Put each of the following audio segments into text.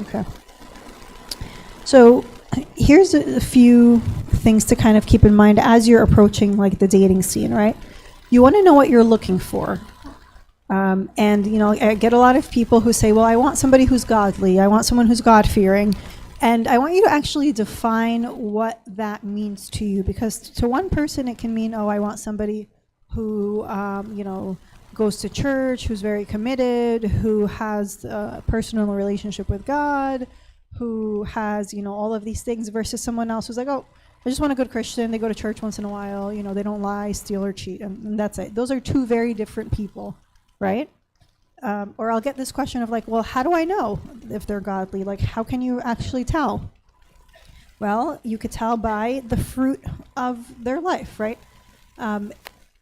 Okay. So here's a few things to kind of keep in mind as you're approaching like the dating scene, right? You want to know what you're looking for. And I get a lot of people who say, well, I want somebody who's godly. I want someone who's God-fearing. And I want you to actually define what that means to you, because to one person it can mean, oh, I want somebody who, goes to church, who's very committed, who has a personal relationship with God, who has, all of these things, versus someone else who's like, oh, I just want a good Christian. They go to church once in a while. They don't lie, steal, or cheat, and that's it. Those are two very different people, right? Or I'll get this question of like, well, how do I know if they're godly? Like, how can you actually tell? Well, you could tell by the fruit of their life, right?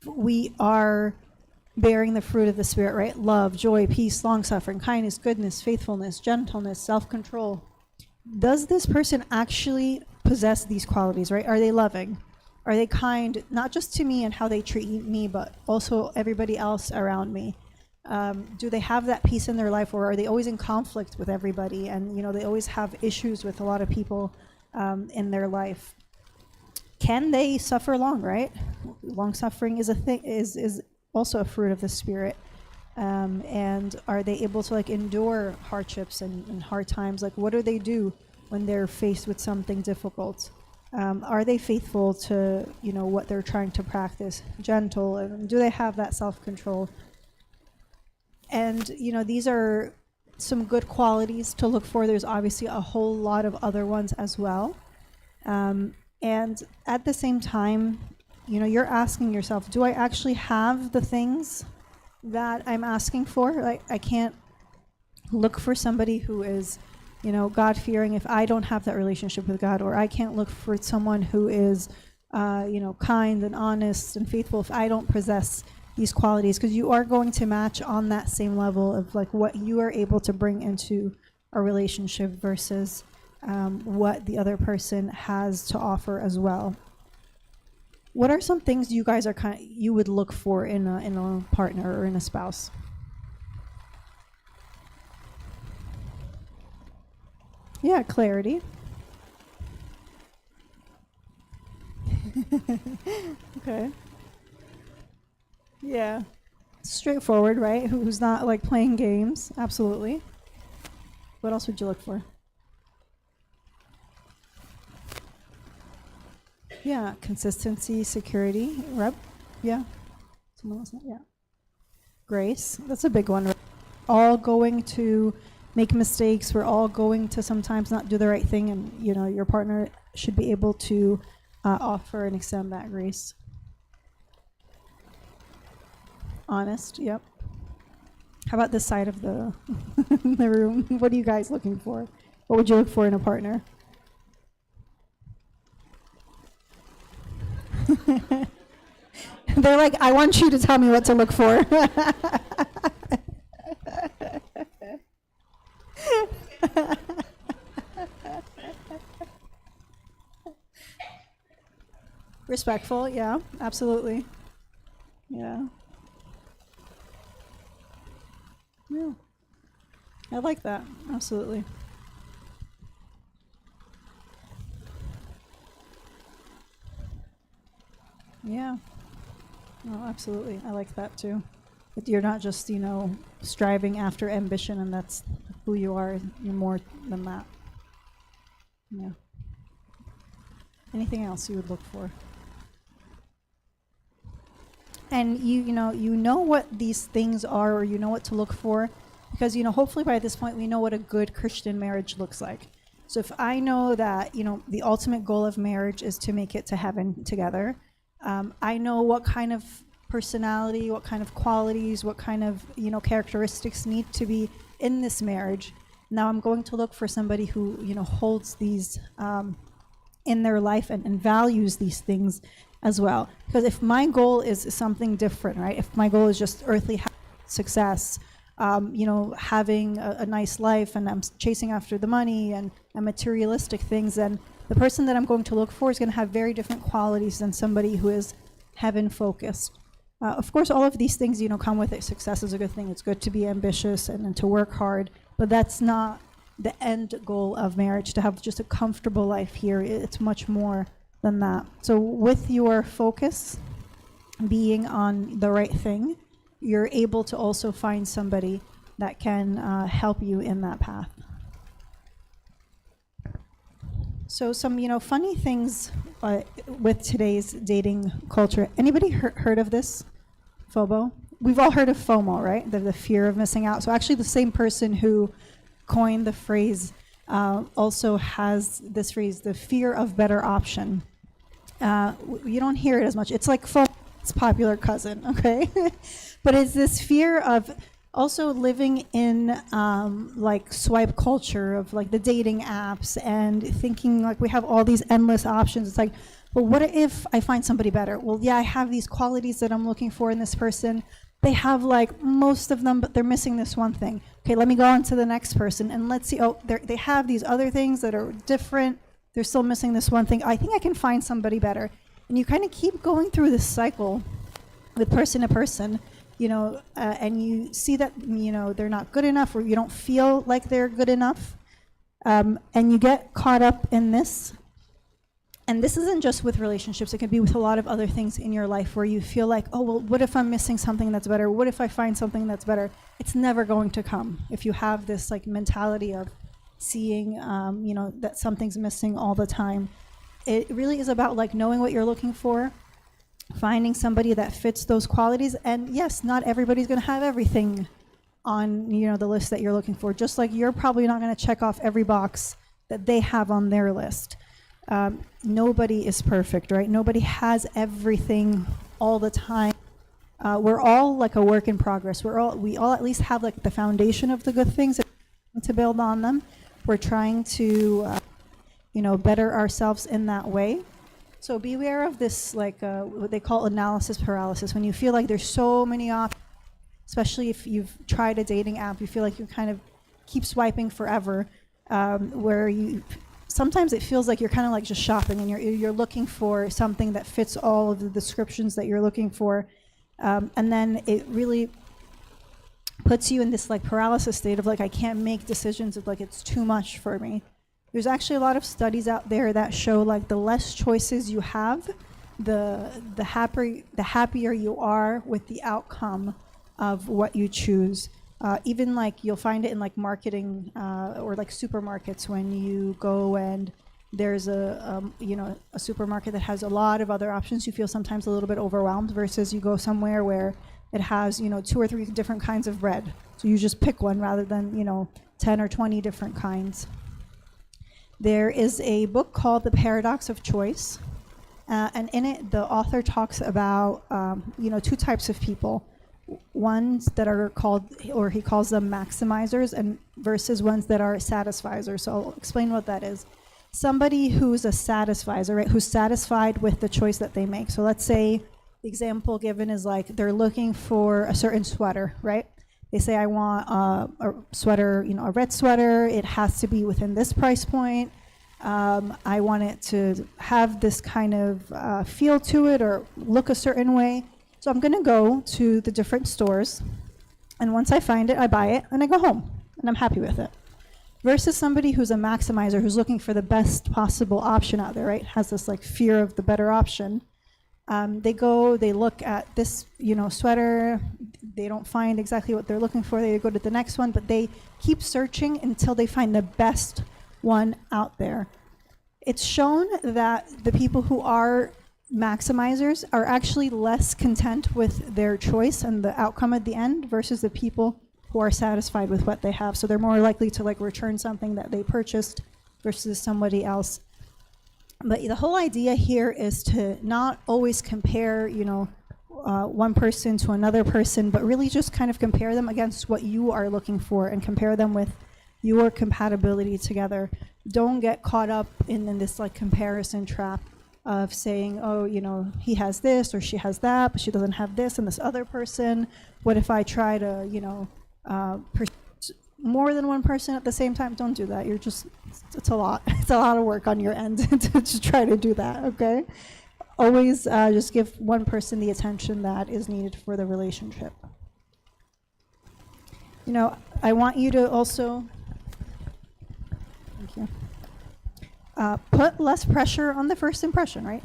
We are bearing the fruit of the Spirit, right? Love, joy, peace, long-suffering, kindness, goodness, faithfulness, gentleness, self-control. Does this person actually possess these qualities, right? Are they loving? Are they kind, not just to me and how they treat me, but also everybody else around me? Do they have that peace in their life, or are they always in conflict with everybody? And, they always have issues with a lot of people in their life. Can they suffer long, right? Long suffering is a thing, is also a fruit of the Spirit. And are they able to like endure hardships and hard times? Like, what do they do when they're faced with something difficult? Are they faithful to, what they're trying to practice? Gentle, and do they have that self-control? And, these are some good qualities to look for. There's obviously a whole lot of other ones as well. And at the same time, you're asking yourself, do I actually have the things that I'm asking for? Like, I can't look for somebody who is, God-fearing if I don't have that relationship with God, or I can't look for someone who is, kind and honest and faithful if I don't possess these qualities, because you are going to match on that same level of like what you are able to bring into a relationship versus what the other person has to offer as well. What are some things you guys you would look for in a partner or in a spouse? Yeah, clarity. Okay. Yeah. Straightforward, right? Who's not like playing games. Absolutely. What else would you look for? Yeah, consistency, security, rep. Yeah. Someone else? Yeah. Grace. That's a big one. Right? All going to make mistakes. We're all going to sometimes not do the right thing, and your partner should be able to offer and extend that grace. Honest. Yep. How about this side of the the room? What are you guys looking for? What would you look for in a partner? They're like, I want you to tell me what to look for. Respectful, yeah, absolutely. Yeah. Yeah. I like that. Absolutely. Yeah. No, absolutely. I like that too. But you're not just, striving after ambition and that's who you are. You're more than that. Yeah. Anything else you would look for? And you know what these things are, or you know what to look for, because hopefully by this point we know what a good Christian marriage looks like. So if I know that the ultimate goal of marriage is to make it to heaven together, I know what kind of personality, what kind of qualities, what kind of characteristics need to be in this marriage. Now I'm going to look for somebody who holds these in their life and values these things as well. Because if my goal is something different, right? If my goal is just earthly success, having a nice life, and I'm chasing after the money and materialistic things, then the person that I'm going to look for is going to have very different qualities than somebody who is heaven focused. Of course, all of these things, come with it. Success is a good thing. It's good to be ambitious and to work hard, but that's not the end goal of marriage, to have just a comfortable life here. It's much more than that. So with your focus being on the right thing, you're able to also find somebody that can help you in that path. So some, funny things with today's dating culture. Anybody heard of this? FOMO? We've all heard of FOMO, right? The fear of missing out. So actually the same person who coined the phrase also has this phrase, the fear of better option. You don't hear it as much. It's like FOMO's popular cousin, okay? But it's this fear of also living in like swipe culture of like the dating apps and thinking like we have all these endless options. It's like, well, what if I find somebody better? Well, yeah, I have these qualities that I'm looking for in this person. They have like most of them, but they're missing this one thing. Okay, let me go on to the next person and let's see. Oh, they have these other things that are different. They're still missing this one thing. I think I can find somebody better. And you kind of keep going through this cycle with person to person, and you see that, they're not good enough, or you don't feel like they're good enough. And you get caught up in this. And this isn't just with relationships. It can be with a lot of other things in your life where you feel like, oh, well, what if I'm missing something that's better? What if I find something that's better? It's never going to come if you have this like mentality of seeing, that something's missing all the time. It really is about like knowing what you're looking for, finding somebody that fits those qualities. And yes, not everybody's going to have everything on, the list that you're looking for. Just like you're probably not going to check off every box that they have on their list. Nobody is perfect, right? Nobody has everything all the time. We're all like a work in progress. We all at least have like the foundation of the good things to build on them. We're trying to, better ourselves in that way. So beware of this, like what they call analysis paralysis. When you feel like there's so many options, especially if you've tried a dating app, you feel like you kind of keep swiping forever, where sometimes it feels like you're kind of like just shopping and you're looking for something that fits all of the descriptions that you're looking for. And then it really puts you in this like paralysis state of like, I can't make decisions, of like it's too much for me. There's actually a lot of studies out there that show like the less choices you have, the happier you are with the outcome of what you choose. Even like you'll find it in like marketing or like supermarkets when you go and there's a supermarket that has a lot of other options. You feel sometimes a little bit overwhelmed versus you go somewhere where it has 2 or 3 different kinds of bread. So you just pick one rather than 10 or 20 different kinds. There is a book called The Paradox of Choice, and in it the author talks about 2 types of people. Ones that are called, or he calls them maximizers, and versus ones that are satisficers. So I'll explain what that is. Somebody who's a satisficer, right, who's satisfied with the choice that they make. So let's say the example given is like they're looking for a certain sweater, right? They say, I want a sweater, a red sweater. It has to be within this price point. I want it to have this kind of feel to it or look a certain way. So I'm going to go to the different stores, and once I find it, I buy it, and I go home, and I'm happy with it. Versus somebody who's a maximizer, who's looking for the best possible option out there, right? Has this like fear of the better option. They look at this, sweater. They don't find exactly what they're looking for. They go to the next one, but they keep searching until they find the best one out there. It's shown that the people who are maximizers are actually less content with their choice and the outcome at the end versus the people who are satisfied with what they have. So they're more likely to like return something that they purchased versus somebody else. But the whole idea here is to not always compare, one person to another person, but really just kind of compare them against what you are looking for and compare them with your compatibility together. Don't get caught up in this like comparison trap of saying, oh, he has this or she has that, but she doesn't have this and this other person. What if I try to, more than one person at the same time? Don't do that. It's a lot. It's a lot of work on your end to try to do that, okay? Always just give one person the attention that is needed for the relationship. I want you to also Thank you. Put less pressure on the first impression, right?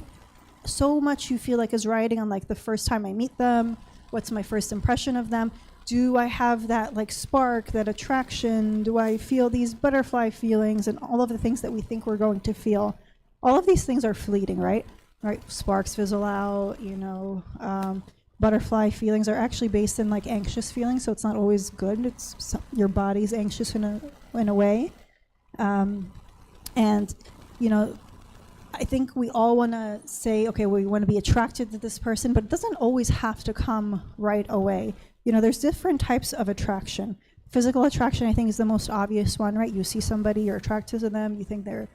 So much you feel like is riding on like the first time I meet them. What's my first impression of them? Do I have that like spark, that attraction? Do I feel these butterfly feelings and all of the things that we think we're going to feel? All of these things are fleeting, right? Right? Sparks fizzle out, butterfly feelings are actually based in like anxious feelings, so it's not always good. Your body's anxious in a way. And I think we all want to say, okay, we want to be attracted to this person, but it doesn't always have to come right away. There's different types of attraction. Physical attraction, I think, is the most obvious one, right? You see somebody, you're attracted to them, you think they're,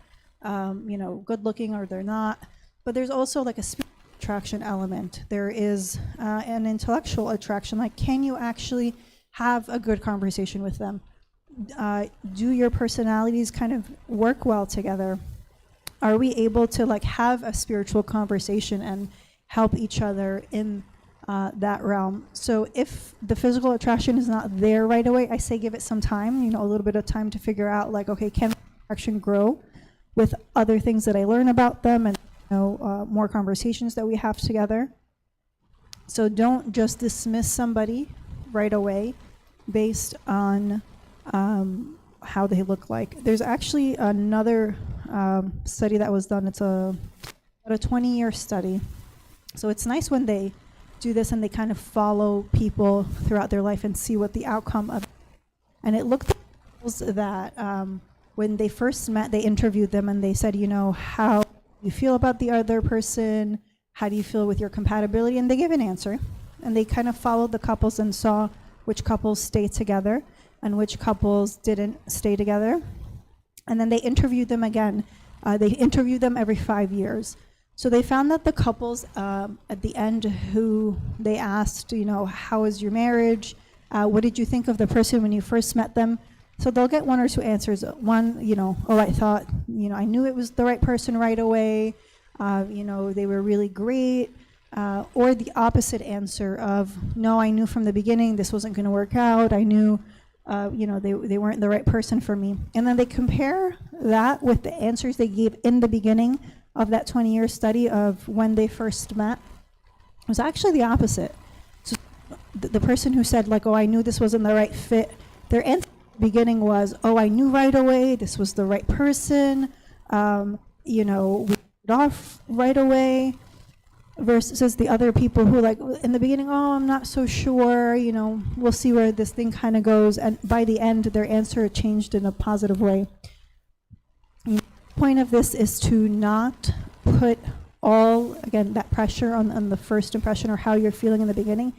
good looking or they're not. But there's also like a spiritual attraction element. There is an intellectual attraction. Like, can you actually have a good conversation with them? Do your personalities kind of work well together? Are we able to like have a spiritual conversation and help each other in that realm? So if the physical attraction is not there right away, I say give it some time, a little bit of time to figure out like, okay, can attraction grow with other things that I learn about them and more conversations that we have together? So don't just dismiss somebody right away based on how they look like. There's actually another study that was done. It's about a 20-year study. So it's nice when they do this and they kind of follow people throughout their life and see what the outcome of. And it looked that when they first met, they interviewed them and they said, how you feel about the other person, how do you feel with your compatibility? And they gave an answer. And they kind of followed the couples and saw which couples stayed together and which couples didn't stay together. And then they interviewed them again. They interviewed them every 5 years. So they found that the couples at the end who they asked, how is your marriage? What did you think of the person when you first met them? So they'll get one or two answers. One, I thought, I knew it was the right person right away. They were really great. Or the opposite answer of, no, I knew from the beginning this wasn't going to work out. I knew, they weren't the right person for me. And then they compare that with the answers they gave in the beginning of that 20-year study of when they first met. It was actually the opposite. So the person who said, like, oh, I knew this wasn't the right fit, their answer at the beginning was, oh, I knew right away this was the right person. We hit it off right away. Versus the other people who like in the beginning, oh, I'm not so sure, we'll see where this thing kind of goes. And by the end, their answer changed in a positive way. The point of this is to not put that pressure on the first impression or how you're feeling in the beginning.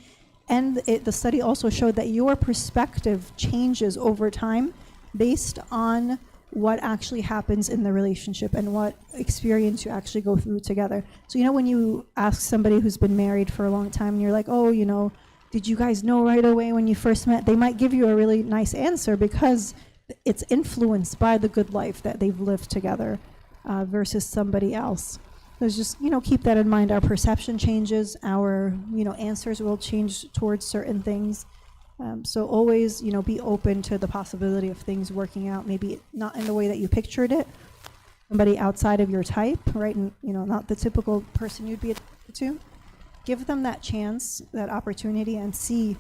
And the study also showed that your perspective changes over time based on what actually happens in the relationship and what experience you actually go through together. So, when you ask somebody who's been married for a long time and you're like, oh, did you guys know right away when you first met? They might give you a really nice answer because it's influenced by the good life that they've lived together versus somebody else. So just, keep that in mind. Our perception changes, our, answers will change towards certain things. So always, be open to the possibility of things working out, maybe not in the way that you pictured it, somebody outside of your type, right? And, not the typical person you'd be attracted to. Give them that chance, that opportunity, and see,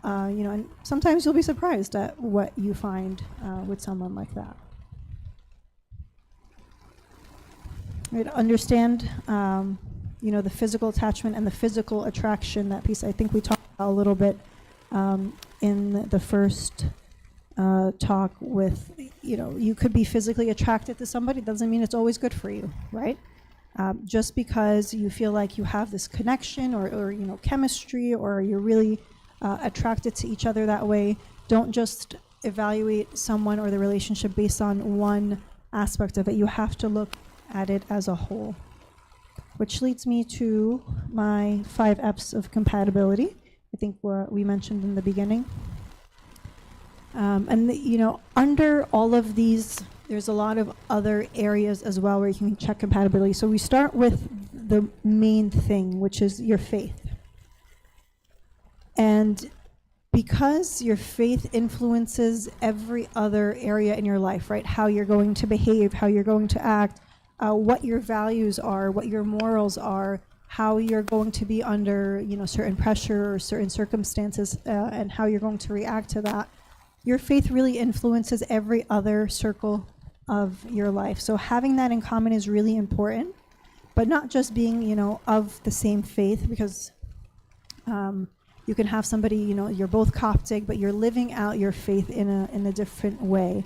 and sometimes you'll be surprised at what you find with someone like that. Right, understand, the physical attachment and the physical attraction, that piece I think we talked about a little bit in the first talk with, you could be physically attracted to somebody, doesn't mean it's always good for you, right? Just because you feel like you have this connection or chemistry, or you're really attracted to each other that way, don't just evaluate someone or the relationship based on one aspect of it. You have to look at it as a whole. Which leads me to my 5 F's of compatibility. I think what we mentioned in the beginning. Under all of these, there's a lot of other areas as well where you can check compatibility. So we start with the main thing, which is your faith. And because your faith influences every other area in your life, right? How you're going to behave, how you're going to act, what your values are, what your morals are, how you're going to be under, certain pressure or certain circumstances, and how you're going to react to that. Your faith really influences every other circle of your life. So having that in common is really important, but not just being, of the same faith, because you can have somebody, you're both Coptic, but you're living out your faith in a different way.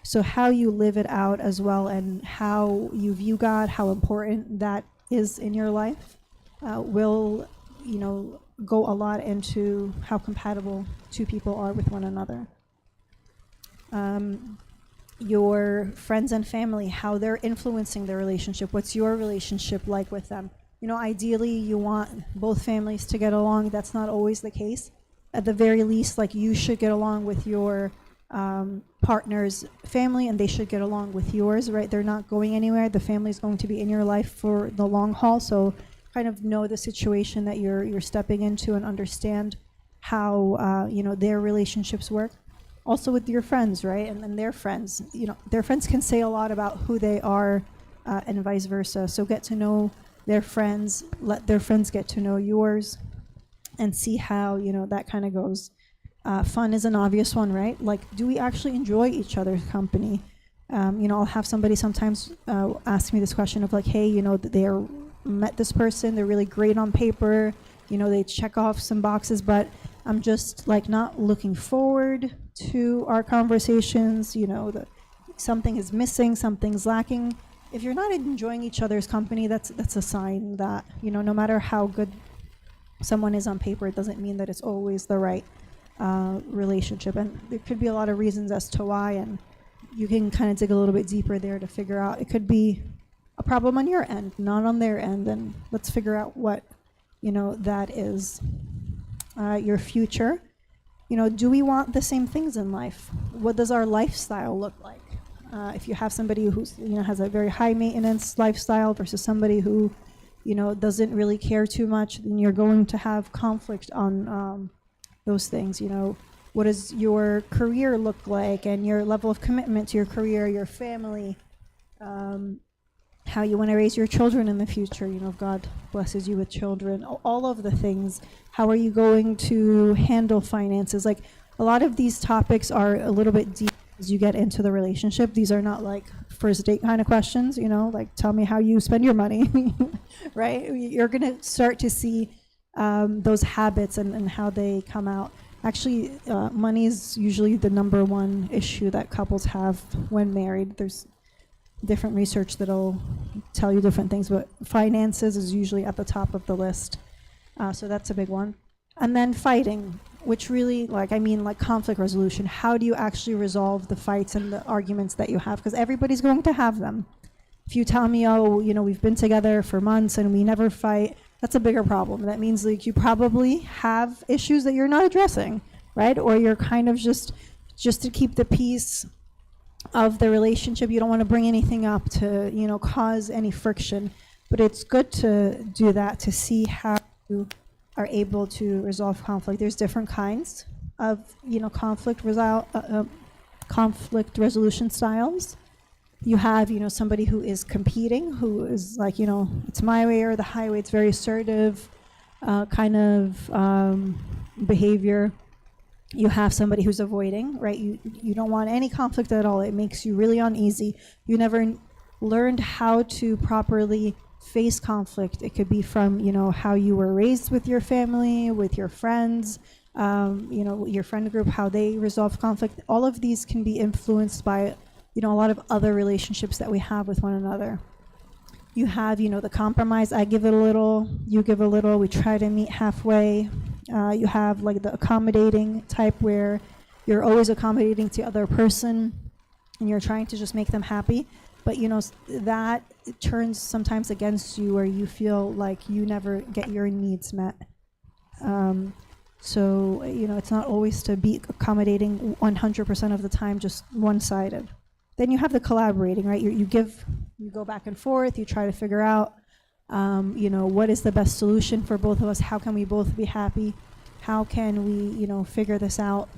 So how you live it out as well, and how you view God, how important that is in your life, will, go a lot into how compatible two people are with one another. Your friends and family, how they're influencing the relationship. What's your relationship like with them? Ideally, you want both families to get along. That's not always the case. At the very least, you should get along with your partner's family, and they should get along with yours, right? They're not going anywhere. The family's going to be in your life for the long haul, so kind of know the situation that you're stepping into and understand how their relationships work. Also with your friends, right? And their friends, their friends can say a lot about who they are, and vice versa. So get to know their friends, let their friends get to know yours, and see how, that kind of goes. Fun is an obvious one, right? Do we actually enjoy each other's company? I'll have somebody sometimes ask me this question of hey, they're met this person, they're really great on paper, they check off some boxes, but I'm just not looking forward to our conversations. Something is missing, something's lacking. If you're not enjoying each other's company, that's a sign that, no matter how good someone is on paper, it doesn't mean that it's always the right relationship. And there could be a lot of reasons as to why, and you can kind of dig a little bit deeper there to figure out. It could be a problem on your end, not on their end, and let's figure out what, that is. Your future. Do we want the same things in life? What does our lifestyle look like? If you have somebody who's has a very high maintenance lifestyle versus somebody who doesn't really care too much, then you're going to have conflict on those things. What does your career look like, and your level of commitment to your career, your family, how you want to raise your children in the future, if God blesses you with children, all of the things. How are you going to handle finances? A lot of these topics are a little bit deep as you get into the relationship. These are not first date kind of questions, tell me how you spend your money, right? You're going to start to see those habits and how they come out. Actually, money is usually the number one issue that couples have when married. There's different research that'll tell you different things, but finances is usually at the top of the list. So that's a big one. And then fighting, which really, conflict resolution. How do you actually resolve the fights and the arguments that you have? Because everybody's going to have them. If you tell me, we've been together for months and we never fight, that's a bigger problem. That means you probably have issues that you're not addressing, right? Or you're kind of just to keep the peace of the relationship. You don't want to bring anything up to, cause any friction. But it's good to do that, to see how you are able to resolve conflict. There's different kinds of, conflict resolution styles. You have, somebody who is competing, who is it's my way or the highway. It's very assertive kind of behavior. You have somebody who's avoiding, right? You don't want any conflict at all. It makes you really uneasy. You never learned how to properly face conflict. It could be from, how you were raised with your family, with your friends, your friend group, how they resolve conflict. All of these can be influenced by, a lot of other relationships that we have with one another. You have, the compromise. I give it a little, you give a little. We try to meet halfway. You have the accommodating type, where you're always accommodating to the other person and you're trying to just make them happy. But that turns sometimes against you, where you feel like you never get your needs met. So it's not always to be accommodating 100% of the time, just one-sided. Then you have the collaborating, right? You go back and forth. You try to figure out, what is the best solution for both of us? How can we both be happy? How can we, figure this out?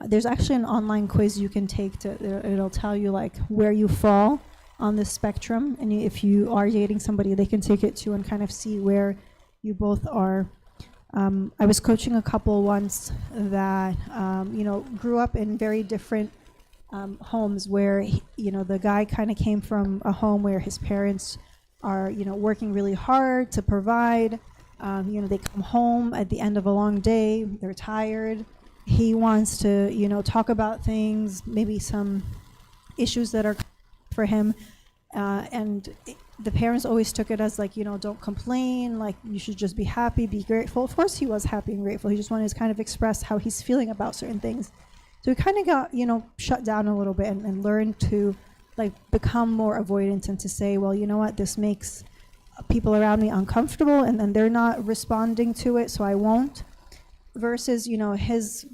There's actually an online quiz you can take it'll tell you like where you fall on this spectrum, and if you are dating somebody, they can take it too and kind of see where you both are. I was coaching a couple once that grew up in very different homes where the guy kind of came from a home where his parents are working really hard to provide. They come home at the end of a long day, they're tired. He wants to talk about things, maybe some issues that are for him, and the parents always took it as like, don't complain, like you should just be happy, be grateful. Of course he was happy and grateful, he just wanted to kind of express how he's feeling about certain things. So he kind of got shut down a little bit and learned to like become more avoidant and to say, well, you know what, this makes people around me uncomfortable, and then they're not responding to it, so I won't. Versus his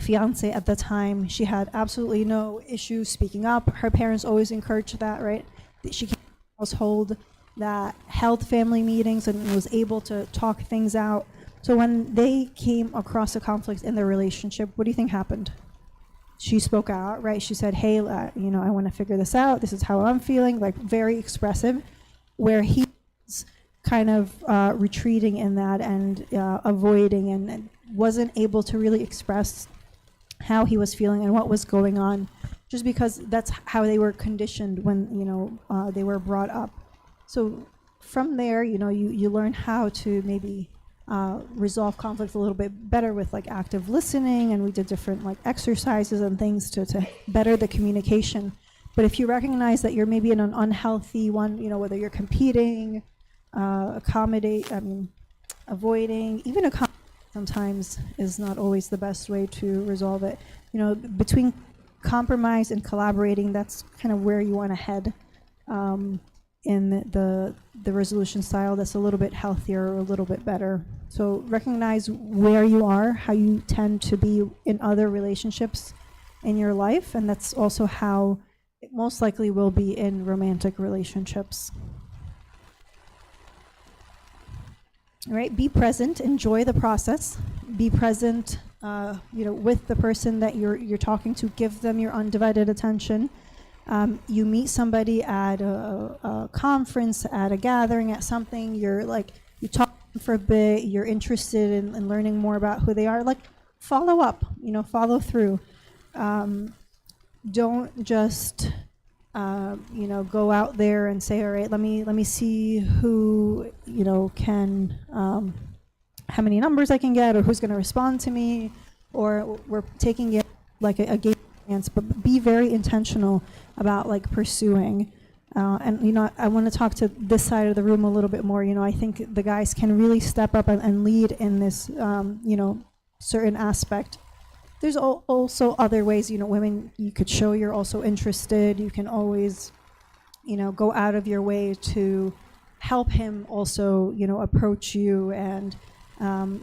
fiance at the time, she had absolutely no issues speaking up. Her parents always encouraged that, right? She came from a household that held family meetings and was able to talk things out. So when they came across a conflict in their relationship, what do you think happened? She spoke out, right? She said, hey, I want to figure this out. This is how I'm feeling, like very expressive, where he was kind of retreating in that and avoiding and wasn't able to really express how he was feeling and what was going on, just because that's how they were conditioned when they were brought up. So from there, you learn how to maybe resolve conflicts a little bit better with like active listening, and we did different like exercises and things to better the communication. But if you recognize that you're maybe in an unhealthy one, whether you're competing, avoiding, even sometimes is not always the best way to resolve it. Between compromise and collaborating, that's kind of where you want to head in the resolution style. That's a little bit healthier, or a little bit better. So recognize where you are, how you tend to be in other relationships in your life, and that's also how it most likely will be in romantic relationships. All right, be present, enjoy the process, be present, with the person that you're talking to, give them your undivided attention. You meet somebody at a conference, at a gathering, at something, you talk for a bit, you're interested in learning more about who they are, like follow up, follow through. Don't just go out there and say, all right, let me see who can, how many numbers I can get, or who's going to respond to me, or we're taking it like a game chance. But be very intentional about like pursuing. And I want to talk to this side of the room a little bit more. I think the guys can really step up and lead in this certain aspect. There's also other ways, women, you could show you're also interested. You can always, go out of your way to help him also, approach you. And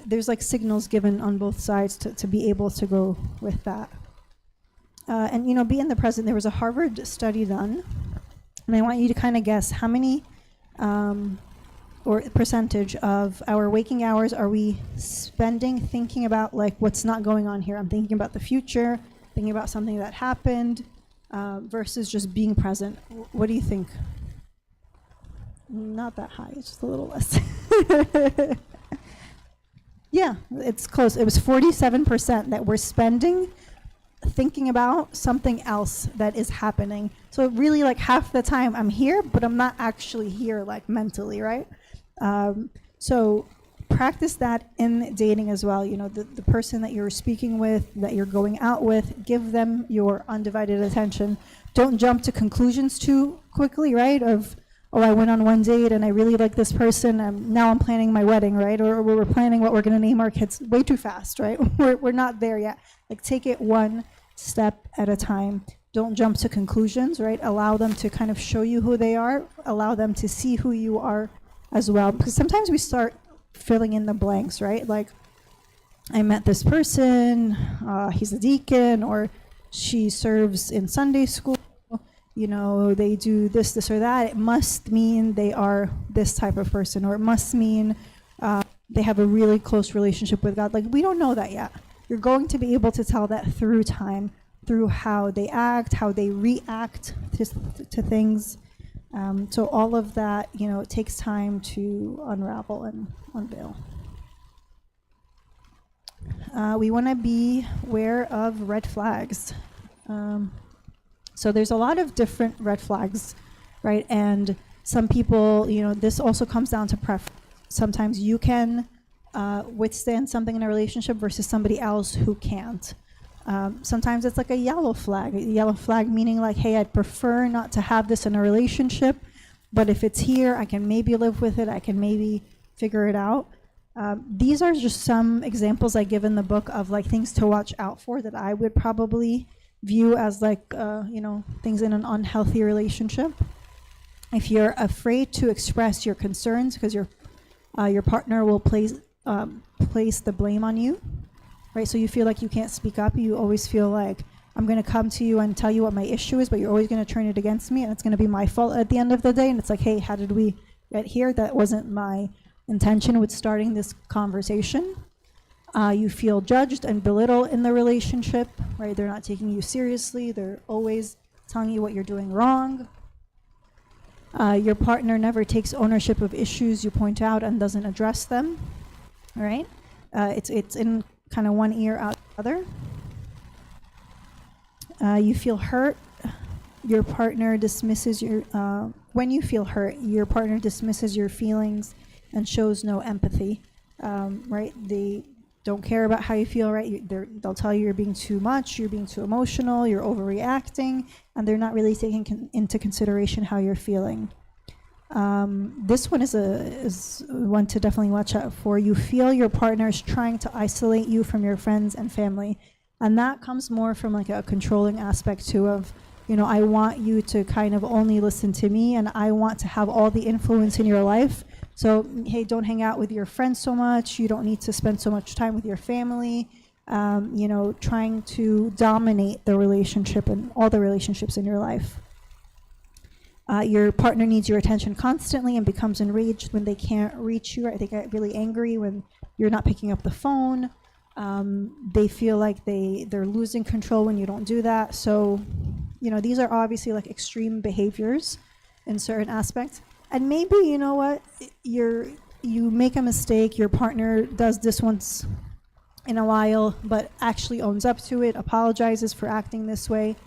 there's like signals given on both sides to be able to go with that. And, be in the present. There was a Harvard study done, and I want you to kind of guess how many or percentage of our waking hours are we spending thinking about like what's not going on here. I'm thinking about the future, thinking about something that happened, versus just being present. What do you think? Not that high, it's just a little less. Yeah, it's close. It was 47% that we're spending thinking about something else that is happening. So really like half the time I'm here, but I'm not actually here like mentally, right? So practice that in dating as well. The person that you're speaking with, that you're going out with, give them your undivided attention. Don't jump to conclusions too quickly, right? Of, oh, I went on one date and I really like this person, now I'm planning my wedding, right? Or we're planning what we're going to name our kids way too fast, right? We're not there yet. Like take it one step at a time. Don't jump to conclusions, right? Allow them to kind of show you who they are. Allow them to see who you are as well. Because sometimes we start filling in the blanks, right? Like, I met this person, he's a deacon, or she serves in Sunday school, they do this or that. It must mean they are this type of person, or it must mean, they have a really close relationship with God. Like, we don't know that yet. You're going to be able to tell that through time, through how they act, how they react to things. So all of that, it takes time to unravel and unveil. We want to be aware of red flags. So there's a lot of different red flags, right? And some people, this also comes down to preference. Sometimes you can withstand something in a relationship versus somebody else who can't. Sometimes it's like a yellow flag. A yellow flag meaning like, hey, I'd prefer not to have this in a relationship, but if it's here, I can maybe live with it. I can maybe figure it out. These are just some examples I give in the book of like things to watch out for that I would probably view as like, things in an unhealthy relationship. If you're afraid to express your concerns because your partner will place the blame on you, right? So you feel like you can't speak up. You always feel like, I'm going to come to you and tell you what my issue is, but you're always going to turn it against me, and it's going to be my fault at the end of the day. And it's like, hey, how did we get here? That wasn't my intention with starting this conversation. You feel judged and belittled in the relationship, right? They're not taking you seriously. They're always telling you what you're doing wrong. Your partner never takes ownership of issues you point out and doesn't address them, all right? It's in kind of one ear out the other. You feel hurt. Your partner dismisses when you feel hurt, your partner dismisses your feelings and shows no empathy, right? They don't care about how you feel, right? They'll tell you you're being too much, you're being too emotional, you're overreacting, and they're not really taking into consideration how you're feeling. This one is one to definitely watch out for. You feel your partner is trying to isolate you from your friends and family, and that comes more from like a controlling aspect too of, I want you to kind of only listen to me, and I want to have all the influence in your life. So, hey, don't hang out with your friends so much. You don't need to spend so much time with your family. Trying to dominate the relationship and all the relationships in your life. Your partner needs your attention constantly and becomes enraged when they can't reach you. Right? They get really angry when you're not picking up the phone. They feel like they're losing control when you don't do that. So, these are obviously like extreme behaviors in certain aspects. And maybe, you make a mistake, your partner does this once in a while, but actually owns up to it, apologizes for acting this way.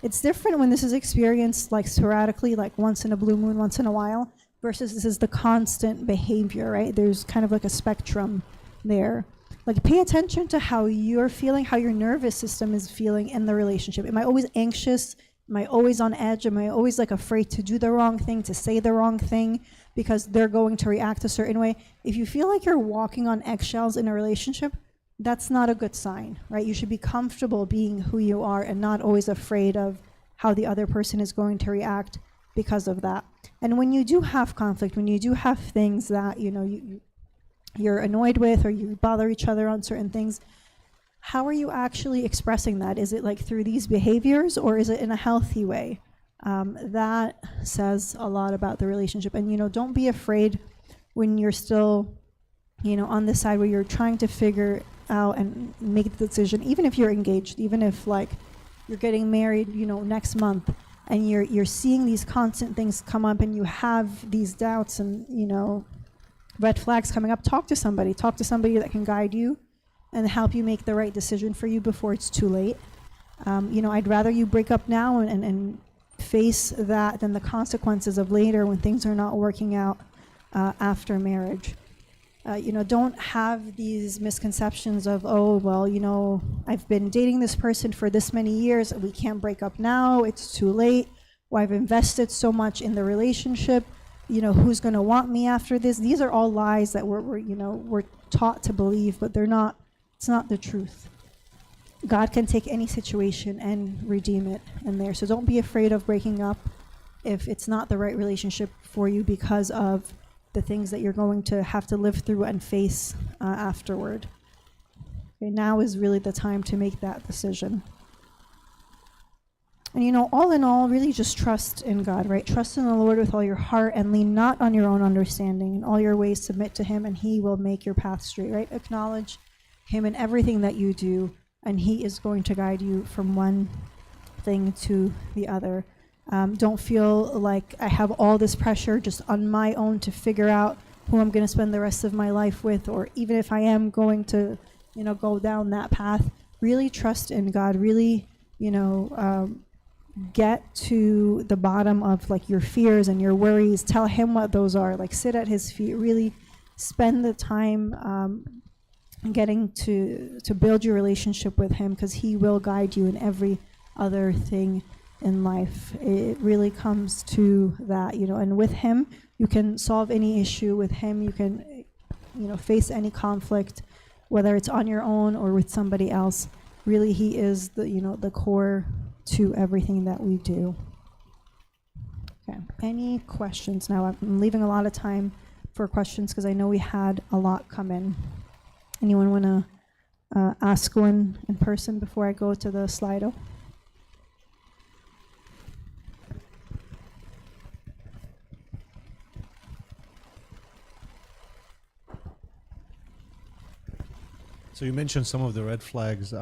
It's different when this is experienced like sporadically, like once in a blue moon, once in a while, versus this is the constant behavior, right? There's kind of like a spectrum there. Like, pay attention to how you're feeling, how your nervous system is feeling in the relationship. Am I always anxious? Am I always on edge? Am I always like afraid to do the wrong thing, to say the wrong thing because they're going to react a certain way? If you feel like you're walking on eggshells in a relationship, that's not a good sign, right? You should be comfortable being who you are and not always afraid of how the other person is going to react because of that. And when you do have conflict, when you do have things that, you're annoyed with, or you bother each other on certain things, how are you actually expressing that? Is it like through these behaviors, or is it in a healthy way? That says a lot about the relationship. And, don't be afraid when you're still, on this side where you're trying to figure out and make the decision, even if you're engaged, even if like you're getting married, next month, and you're seeing these constant things come up and you have these doubts and, red flags coming up. Talk to somebody that can guide you and help you make the right decision for you before it's too late. I'd rather you break up now and face that than the consequences of later when things are not working out after marriage. Don't have these misconceptions of, I've been dating this person for this many years, we can't break up now, it's too late, or I've invested so much in the relationship, who's going to want me after this? These are all lies that we're taught to believe, but it's not the truth. God can take any situation and redeem it in there. So don't be afraid of breaking up if it's not the right relationship for you because of the things that you're going to have to live through and face afterward. Okay, now is really the time to make that decision. And all in all, really just trust in God, right? Trust in the Lord with all your heart and lean not on your own understanding. In all your ways, submit to Him, and He will make your path straight, right? Acknowledge Him in everything that you do, and He is going to guide you from one thing to the other. Don't feel like I have all this pressure just on my own to figure out who I'm going to spend the rest of my life with, or even if I am going to, go down that path. Really trust in God. Really, get to the bottom of like your fears and your worries. Tell Him what those are. Like sit at His feet. Really spend the time getting to build your relationship with Him, because He will guide you in every other thing in life. It really comes to that, and with Him you can solve any issue. With Him you can face any conflict, whether it's on your own or with somebody else. Really, He is the core to everything that we do. Okay, any questions? Now I'm leaving a lot of time for questions because I know we had a lot come in. Anyone want to ask one in person before I go to the Slido? So you mentioned some of the red flags.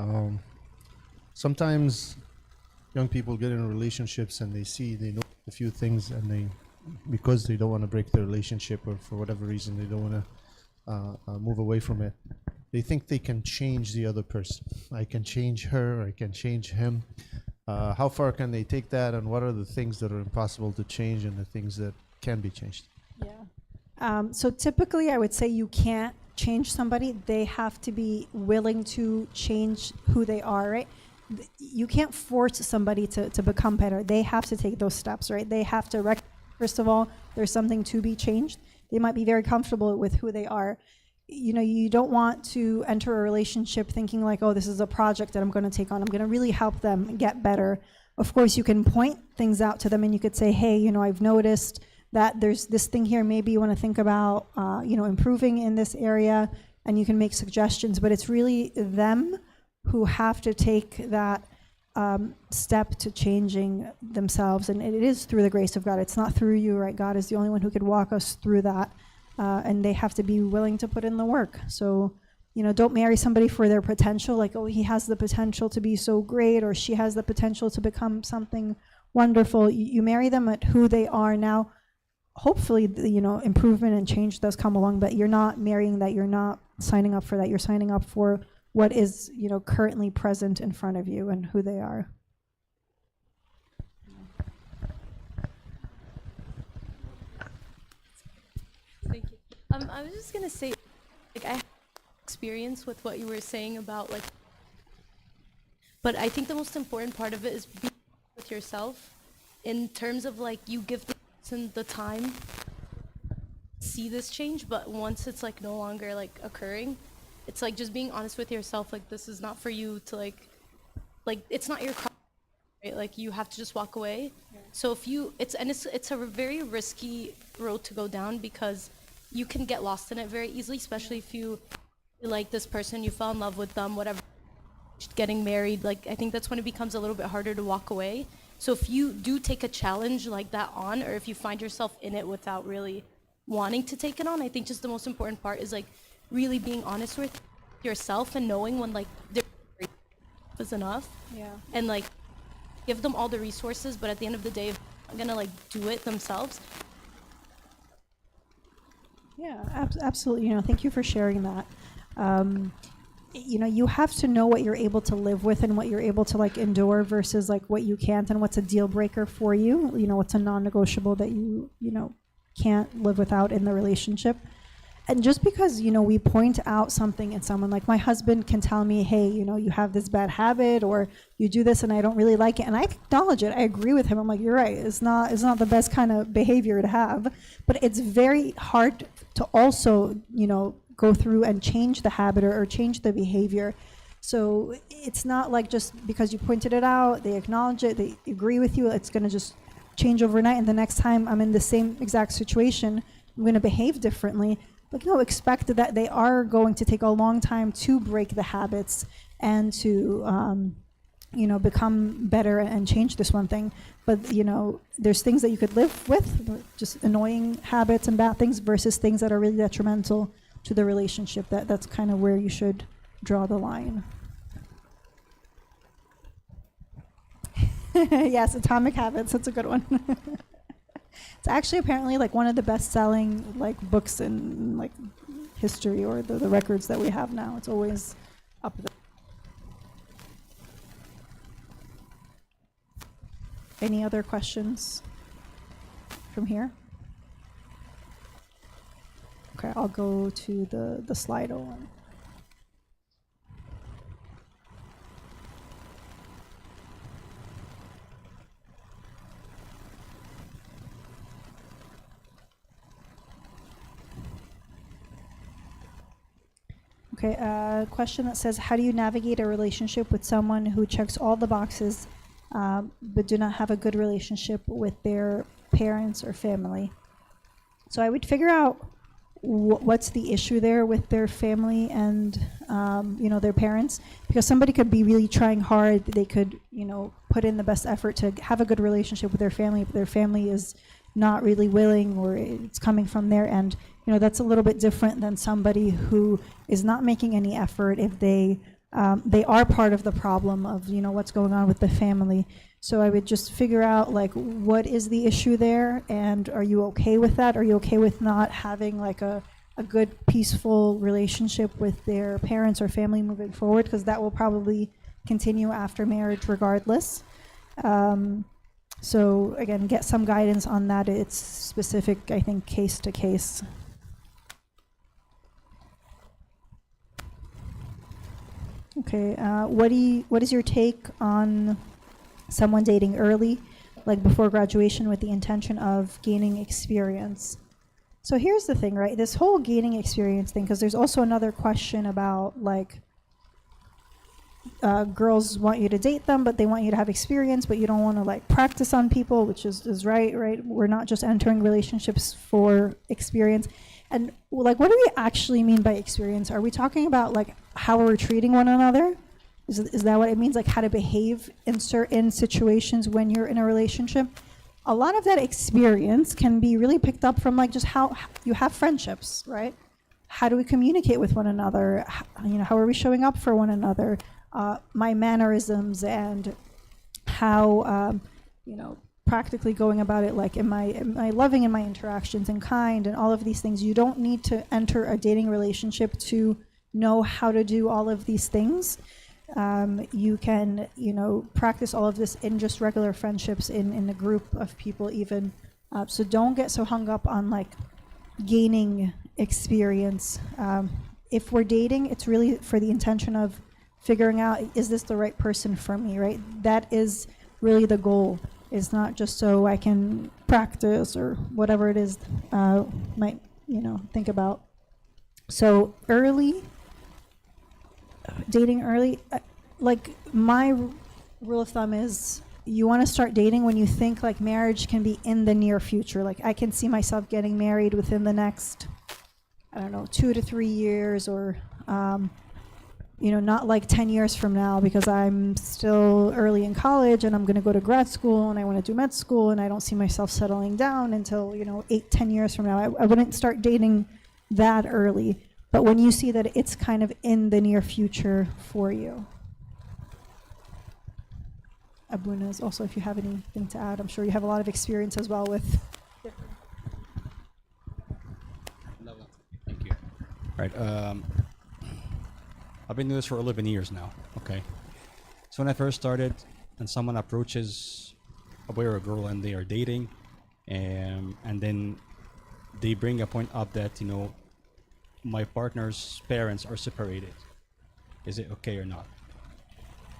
Sometimes young people get in relationships and they know a few things, and because they don't want to break the relationship, or for whatever reason they don't want to move away from it, they think they can change the other person. I can change her, I can change him. How far can they take that, and what are the things that are impossible to change and the things that can be changed? Yeah. So typically I would say you can't change somebody. They have to be willing to change who they are, right? You can't force somebody to become better. They have to take those steps, right? They have to first of all, there's something to be changed. They might be very comfortable with who they are. You don't want to enter a relationship thinking like, oh, this is a project that I'm going to take on. I'm going to really help them get better. Of course, you can point things out to them, and you could say, hey, I've noticed that there's this thing here. Maybe you want to think about, improving in this area, and you can make suggestions. But it's really them who have to take that step to changing themselves, and it is through the grace of God. It's not through you, right? God is the only one who could walk us through that, and they have to be willing to put in the work. So, don't marry somebody for their potential, like, oh, he has the potential to be so great, or she has the potential to become something wonderful. You marry them at who they are now. Hopefully, improvement and change does come along, but you're not marrying that. You're not signing up for that. You're signing up for what is, currently present in front of you and who they are. Thank you. I was just gonna say, I have experience with what you were saying about but I think the most important part of it is being with yourself, in terms of you give the person the time see this change, but once it's no longer occurring, it's just being honest with yourself, this is not for you to it's not your crime, right? You have to just walk away. Yeah. So if you it's a very risky road to go down, because you can get lost in it very easily, especially if you like this person, you fell in love with them, whatever, getting married, I think that's when it becomes a little bit harder to walk away. So if you do take a challenge like that on, or if you find yourself in it without really wanting to take it on, I think just the most important part is really being honest with yourself and knowing when is enough. Yeah. And give them all the resources, but at the end of the day, if they're gonna do it themselves. Yeah, absolutely. Thank you for sharing that. You have to know what you're able to live with and what you're able to endure versus what you can't, and what's a deal breaker for you. What's a non-negotiable that you can't live without in the relationship. And just because we point out something in someone, like my husband can tell me, hey, you have this bad habit, or you do this and I don't really like it, and I acknowledge it, I agree with him, I'm like, you're right, it's not the best kind of behavior to have. But it's very hard to also go through and change the habit or change the behavior. So it's not just because you pointed it out, they acknowledge it, they agree with you, it's going to just change overnight, and the next time I'm in the same exact situation, I'm going to behave differently. Expect that they are going to take a long time to break the habits and to become better and change this one thing. But, there's things that you could live with, just annoying habits and bad things, versus things that are really detrimental to the relationship. That's kind of where you should draw the line. Yes, Atomic Habits. That's a good one. It's actually apparently like one of the best-selling like books in like history, or the records that we have now. It's always up there. Any other questions from here? Okay, I'll go to the Slido one. Okay, a question that says, how do you navigate a relationship with someone who checks all the boxes, but do not have a good relationship with their parents or family? So I would figure out what's the issue there with their family and, their parents, because somebody could be really trying hard. They could, put in the best effort to have a good relationship with their family, but their family is not really willing, or it's coming from their end. That's a little bit different than somebody who is not making any effort if they are part of the problem of, what's going on with the family. So I would just figure out, like, what is the issue there, and are you okay with that? Are you okay with not having, like, a good, peaceful relationship with their parents or family moving forward? Because that will probably continue after marriage regardless. So, again, get some guidance on that. It's specific, I think, case to case. Okay, what is your take on someone dating early, like before graduation, with the intention of gaining experience? So here's the thing, right? This whole gaining experience thing, because there's also another question about, like, girls want you to date them, but they want you to have experience, but you don't want to, like, practice on people, which is right? We're not just entering relationships for experience. And, like, what do we actually mean by experience? Are we talking about, like, how we're treating one another? Is that what it means? Like, how to behave in certain situations when you're in a relationship? A lot of that experience can be really picked up from, like, just how you have friendships, right? How do we communicate with one another? How are we showing up for one another? My mannerisms, and how, practically going about it, like, am I loving in my interactions and kind and all of these things. You don't need to enter a dating relationship to know how to do all of these things. You can, practice all of this in just regular friendships, in a group of people even. So don't get so hung up on, like, gaining experience. If we're dating, it's really for the intention of figuring out, is this the right person for me, right? That is really the goal. It's not just so I can practice or whatever it is might, think about. So dating early, like, my rule of thumb is you want to start dating when you think, like, marriage can be in the near future. Like, I can see myself getting married within the next, 2 to 3 years, or not like 10 years from now, because I'm still early in college and I'm going to go to grad school and I want to do med school, and I don't see myself settling down until, 8-10 years from now. I wouldn't start dating that early, but when you see that it's kind of in the near future for you. Abunaz, also, if you have anything to add, I'm sure you have a lot of experience as well with. Thank you. Right. I've been doing this for 11 years now. Okay. So when I first started, and someone approaches a boy or a girl and they are dating, and then they bring a point up that, my partner's parents are separated. Is it okay or not?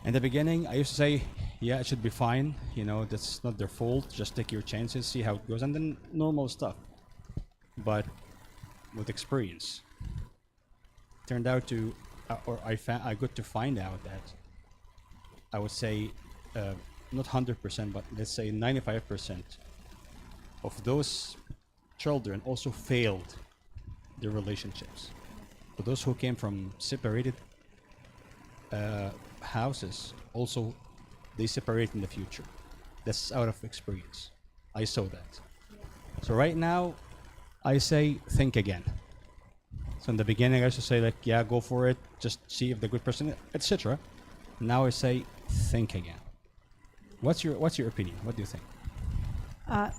In the beginning, I used to say, yeah, it should be fine. That's not their fault. Just take your chances, see how it goes, and then normal stuff. But with experience, turned out to, I got to find out that, I would say, not 100%, but let's say 95% of those children also failed their relationships. For those who came from separated houses, also they separate in the future. That's out of experience. I saw that. So right now, I say think again. So in the beginning, I used to say like, yeah, go for it, just see if the good person, etc. Now I say think again. What's your opinion? What do you think?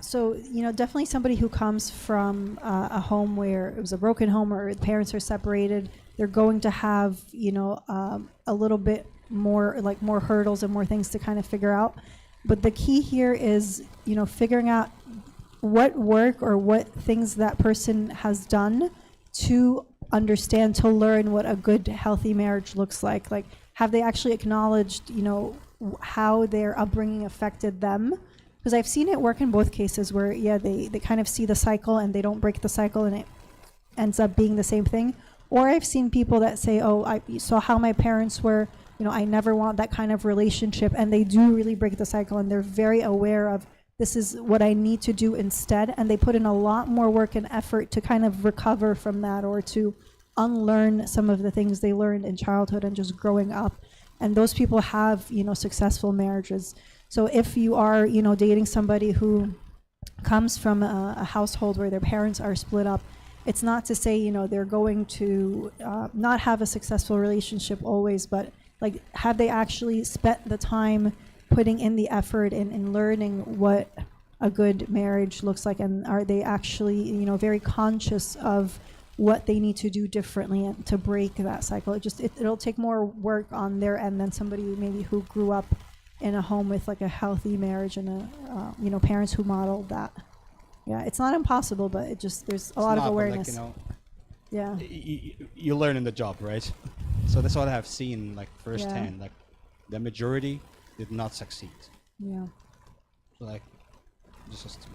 So, definitely somebody who comes from a home where it was a broken home or the parents are separated, they're going to have, a little bit more, like more hurdles and more things to kind of figure out. But the key here is, figuring out what work or what things that person has done to understand, to learn what a good, healthy marriage looks like. Like, have they actually acknowledged, how their upbringing affected them? Because I've seen it work in both cases where, they kind of see the cycle and they don't break the cycle and it ends up being the same thing. Or I've seen people that say, oh, I saw how my parents were, I never want that kind of relationship. And they do really break the cycle and they're very aware of this is what I need to do instead. And they put in a lot more work and effort to kind of recover from that or to unlearn some of the things they learned in childhood and just growing up. And those people have, successful marriages. So if you are, dating somebody who comes from a household where their parents are split up, it's not to say, they're going to not have a successful relationship always, but like, have they actually spent the time putting in the effort in learning what a good marriage looks like? And are they actually, very conscious of what they need to do differently and to break that cycle? It'll take more work on their end than somebody maybe who grew up in a home with like a healthy marriage and parents who modeled that. Yeah, it's not impossible, but there's a lot of awareness. Yeah. You learn in the job, right? So that's what I have seen like firsthand. Yeah. Like the majority did not succeed. Yeah. So like, just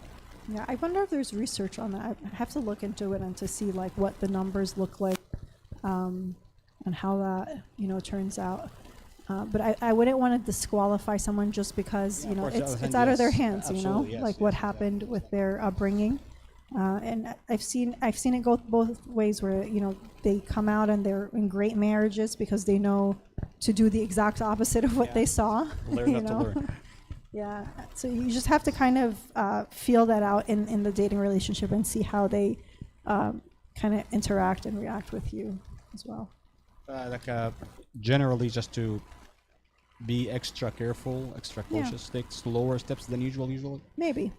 Yeah, I wonder if there's research on that. I have to look into it and to see like what the numbers look like, and how that turns out. But I wouldn't want to disqualify someone just because it's out of their hands. Absolutely, yes, what yes, happened with their upbringing. And I've seen it go both ways where they come out and they're in great marriages because they know to do the exact opposite of what they saw. learn not to learn. Yeah, so you just have to kind of feel that out in the dating relationship and see how they kind of interact and react with you as well. Generally, just to be extra careful, extra cautious, take slower steps than usual. Maybe.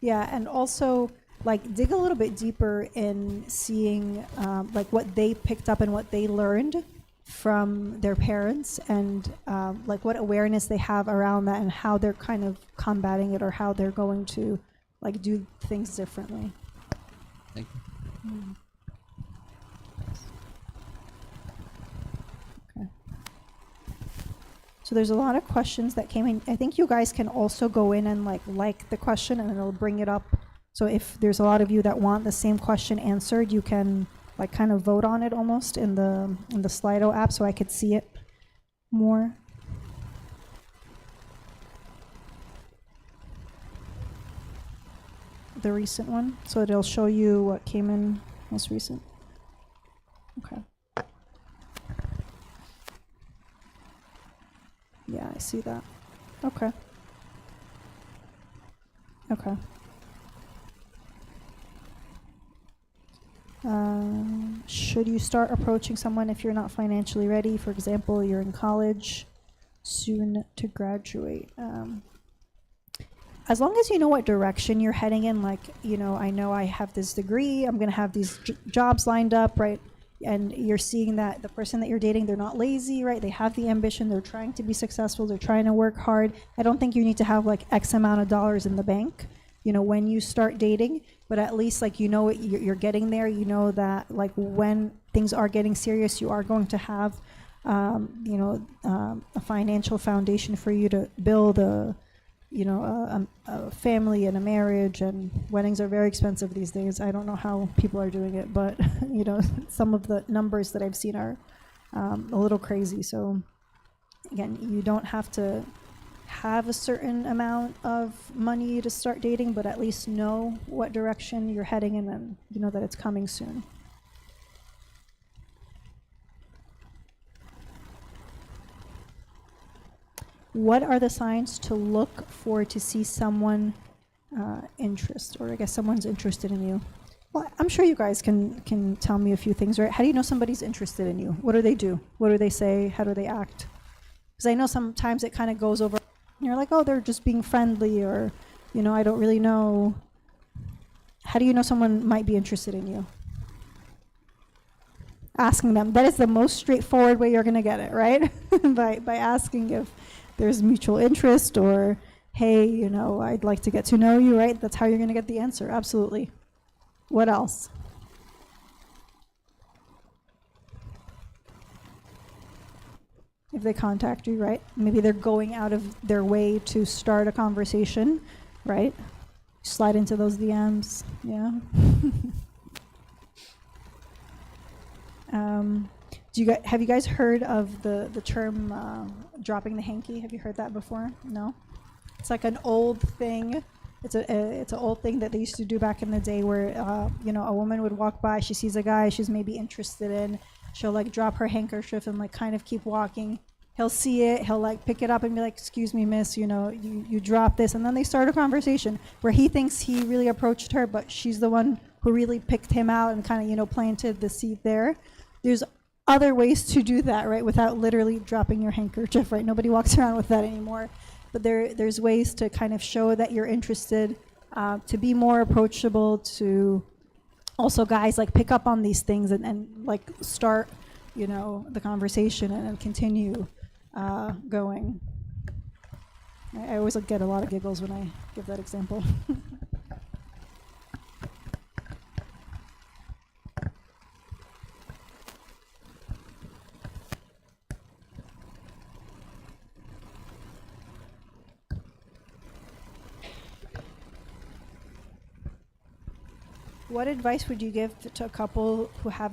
Yeah, and also like dig a little bit deeper in seeing like what they picked up and what they learned from their parents and like what awareness they have around that and how they're kind of combating it or how they're going to like do things differently. Thank you. Okay. So there's a lot of questions that came in. I think you guys can also go in and like the question and it'll bring it up. So if there's a lot of you that want the same question answered, you can like kind of vote on it almost in the Slido app so I could see it more. The recent one, so it'll show you what came in most recent. Okay. Yeah, I see that. Okay. Okay. Should you start approaching someone if you're not financially ready? For example, you're in college, soon to graduate. As long as you know what direction you're heading in, like, I know I have this degree, I'm going to have these jobs lined up, right? And you're seeing that the person that you're dating, they're not lazy, right? They have the ambition, they're trying to be successful, they're trying to work hard. I don't think you need to have like X amount of dollars in the bank, when you start dating, but at least like, you're getting there, that like when things are getting serious, you are going to have, a financial foundation for you to build a family and a marriage, and weddings are very expensive these days. I don't know how people are doing it, but some of the numbers that I've seen are a little crazy. So again, you don't have to have a certain amount of money to start dating, but at least know what direction you're heading in and that it's coming soon. what are the signs to look for to see someone interest, or I guess someone's interested in you? Well, I'm sure you guys can tell me a few things, right? How do you know somebody's interested in you? What do they do? What do they say? How do they act? Because I know sometimes it kind of goes over, and you're like, oh, they're just being friendly, or, I don't really know. How do you know someone might be interested in you? Asking them. That is the most straightforward way you're going to get it, right? by asking if there's mutual interest, or, hey, I'd like to get to know you, right? That's how you're going to get the answer. Absolutely. What else? If they contact you, right? Maybe they're going out of their way to start a conversation, right? Slide into those DMs, yeah. Have you guys heard of the term dropping the hanky? Have you heard that before? No? It's like an old thing. It's an old thing that they used to do back in the day where, a woman would walk by, she sees a guy she's maybe interested in, she'll like drop her handkerchief and like kind of keep walking. He'll see it, he'll like pick it up and be like, excuse me, miss, you dropped this. And then they start a conversation where he thinks he really approached her, but she's the one who really picked him out and kind of, planted the seed there. There's other ways to do that, right? Without literally dropping your handkerchief, right? Nobody walks around with that anymore. But there's ways to kind of show that you're interested, to be more approachable, to also guys like pick up on these things and like start, the conversation and continue going. I always get a lot of giggles when I give that example. What advice would you give to a couple who have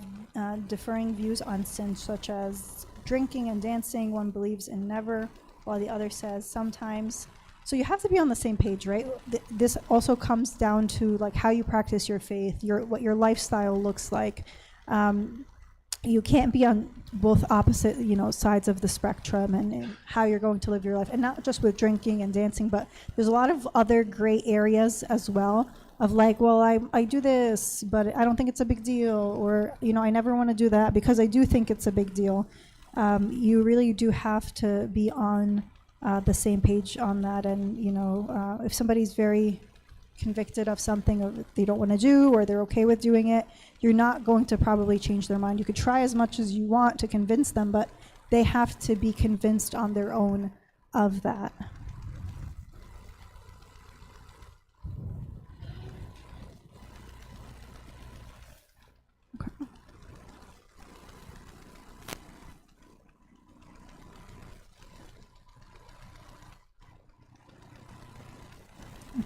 differing views on sin, such as drinking and dancing? One believes in never, while the other says sometimes. So you have to be on the same page, right? This also comes down to like how you practice your faith, what your lifestyle looks like. You can't be on both opposite, sides of the spectrum, and how you're going to live your life, and not just with drinking and dancing, but there's a lot of other gray areas as well. Of like, well, I do this, but I don't think it's a big deal, or I never want to do that because I do think it's a big deal. You really do have to be on the same page on that, and if somebody's very convicted of something that they don't want to do, or they're okay with doing it, you're not going to probably change their mind. You could try as much as you want to convince them, but they have to be convinced on their own of that.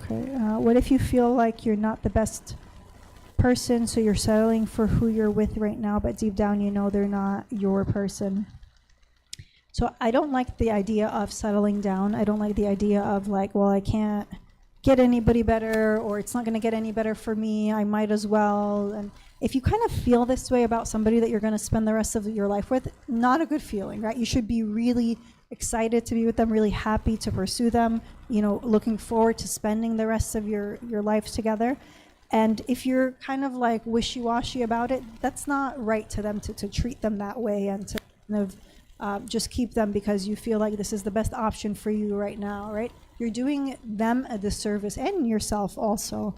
Okay, what if you feel like you're not the best person, so you're settling for who you're with right now, but deep down they're not your person? So I don't like the idea of settling down. I don't like the idea of like, well, I can't get anybody better, or it's not going to get any better for me, I might as well. And if you kind of feel this way about somebody that you're going to spend the rest of your life with, not a good feeling, right? You should be really excited to be with them, really happy to pursue them, looking forward to spending the rest of your life together. And if you're kind of like wishy-washy about it, that's not right to them to treat them that way, and to kind of just keep them because you feel like this is the best option for you right now, right? You're doing them a disservice, and yourself also.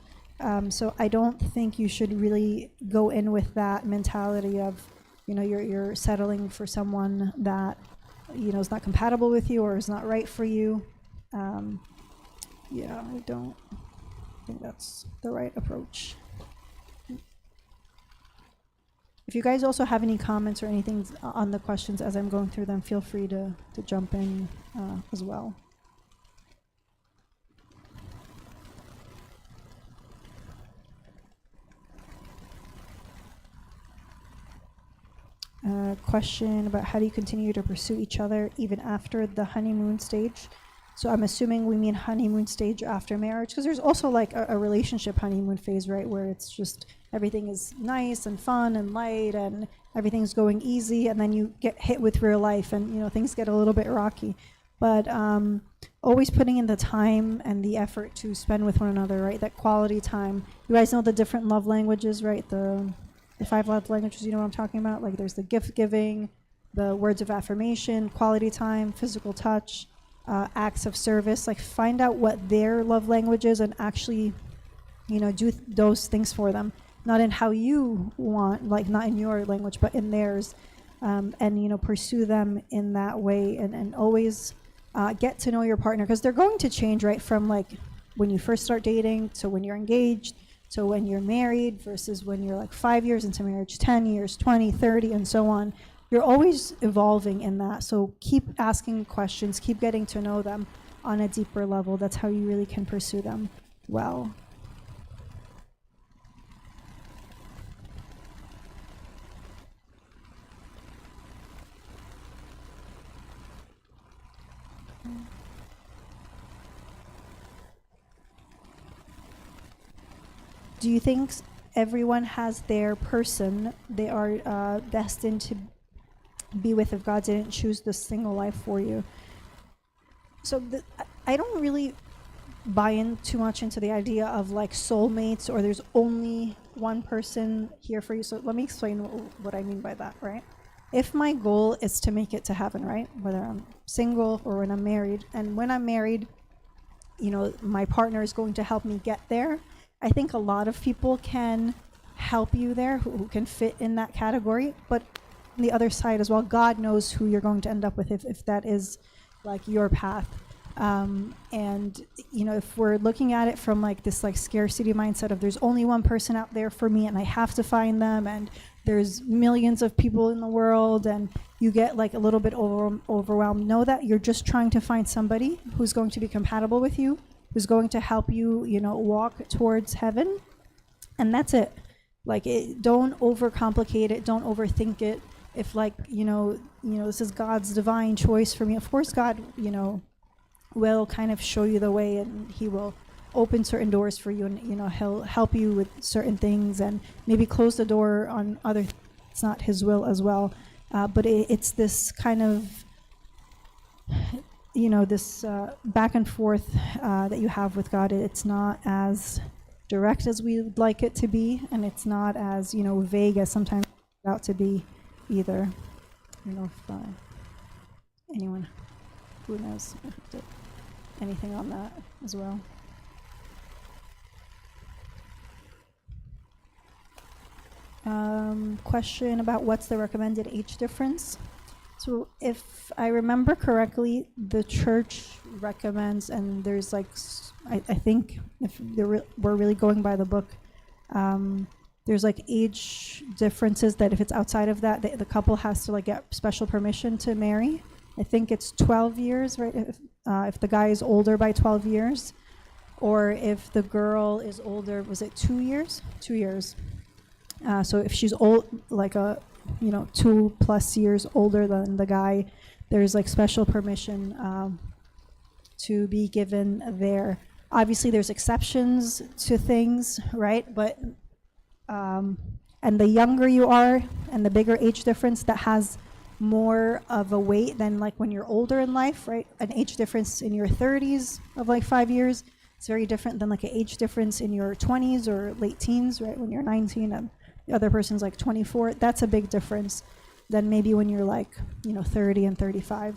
So I don't think you should really go in with that mentality of, you're settling for someone that, is not compatible with you or is not right for you. I don't think that's the right approach. If you guys also have any comments or anything on the questions as I'm going through them, feel free to jump in as well. Question about how do you continue to pursue each other even after the honeymoon stage? So I'm assuming we mean honeymoon stage after marriage, because there's also like a relationship honeymoon phase, right, where it's just everything is nice and fun and light and everything's going easy, and then you get hit with real life and things get a little bit rocky. but always putting in the time and the effort to spend with one another, right? That quality time. You guys know the different love languages, right? The 5 love languages, you know what I'm talking about? Like there's the gift giving, the words of affirmation, quality time, physical touch, acts of service. Like find out what their love language is and actually, do those things for them. Not in how you want, like not in your language, but in theirs. And pursue them in that way, and always get to know your partner, because they're going to change, right? From like when you first start dating to when you're engaged to when you're married versus when you're like 5 years into marriage, 10 years, 20, 30, and so on. You're always evolving in that. So keep asking questions, keep getting to know them on a deeper level. That's how you really can pursue them well. Do you think everyone has their person they are destined to be with if God didn't choose the single life for you? So I don't really buy in too much into the idea of like soulmates, or there's only one person here for you. So let me explain what I mean by that, right? If my goal is to make it to heaven, right? Whether I'm single or when I'm married, and when I'm married, my partner is going to help me get there. I think a lot of people can help you there who can fit in that category, but on the other side as well, God knows who you're going to end up with if that is like your path. And if we're looking at it from like this like scarcity mindset of there's only one person out there for me and I have to find them, and there's millions of people in the world, and you get like a little bit overwhelmed, know that you're just trying to find somebody who's going to be compatible with you, who's going to help you, walk towards heaven. And that's it. Like, don't overcomplicate it. Don't overthink it. If like, this is God's divine choice for me. Of course, God, will kind of show you the way, and he will open certain doors for you, and, he'll help you with certain things and maybe close the door on other things. It's not his will as well. But it's this kind of, this back and forth that you have with God. It's not as direct as we would like it to be, and it's not as vague as sometimes it's out to be either. I don't know if anyone who knows anything on that as well. Question about what's the recommended age difference. So if I remember correctly, the church recommends, and there's like, I think if we're really going by the book, there's like age differences that if it's outside of that, the couple has to like get special permission to marry. I think it's 12 years, right? If the guy is older by 12 years, or if the girl is older, was it 2 years? 2 years. So if she's old, like 2+ years older than the guy, there's like special permission to be given there. Obviously, there's exceptions to things, right? But and the younger you are, and the bigger age difference, that has more of a weight than like when you're older in life, right? An age difference in your 30s of like 5 years, it's very different than like an age difference in your 20s or late teens, right? When you're 19 and the other person's like 24, that's a big difference than maybe when you're like 30 and 35.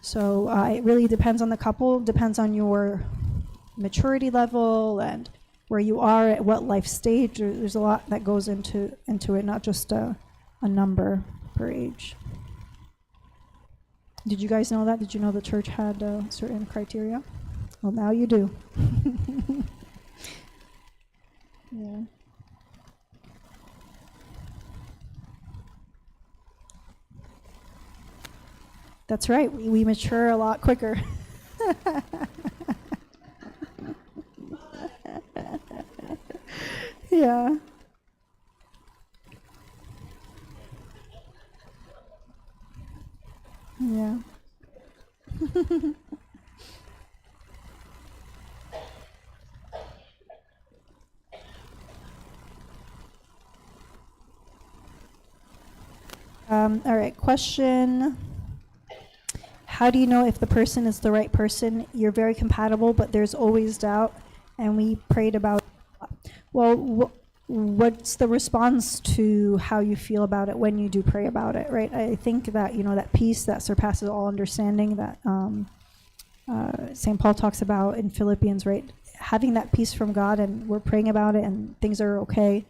So it really depends on the couple, depends on your maturity level and where you are at what life stage. There's a lot that goes into it, not just a number per age. Did you guys know that? Did you know the church had certain criteria? Well, now you do. Yeah. That's right. We mature a lot quicker. Yeah. Yeah. All right. Question. how do you know if the person is the right person? You're very compatible, but there's always doubt. And we prayed about, well, what's the response to how you feel about it when you do pray about it, right? I think that, that peace that surpasses all understanding that St. Paul talks about in Philippians, right? Having that peace from God, and we're praying about it and things are okay,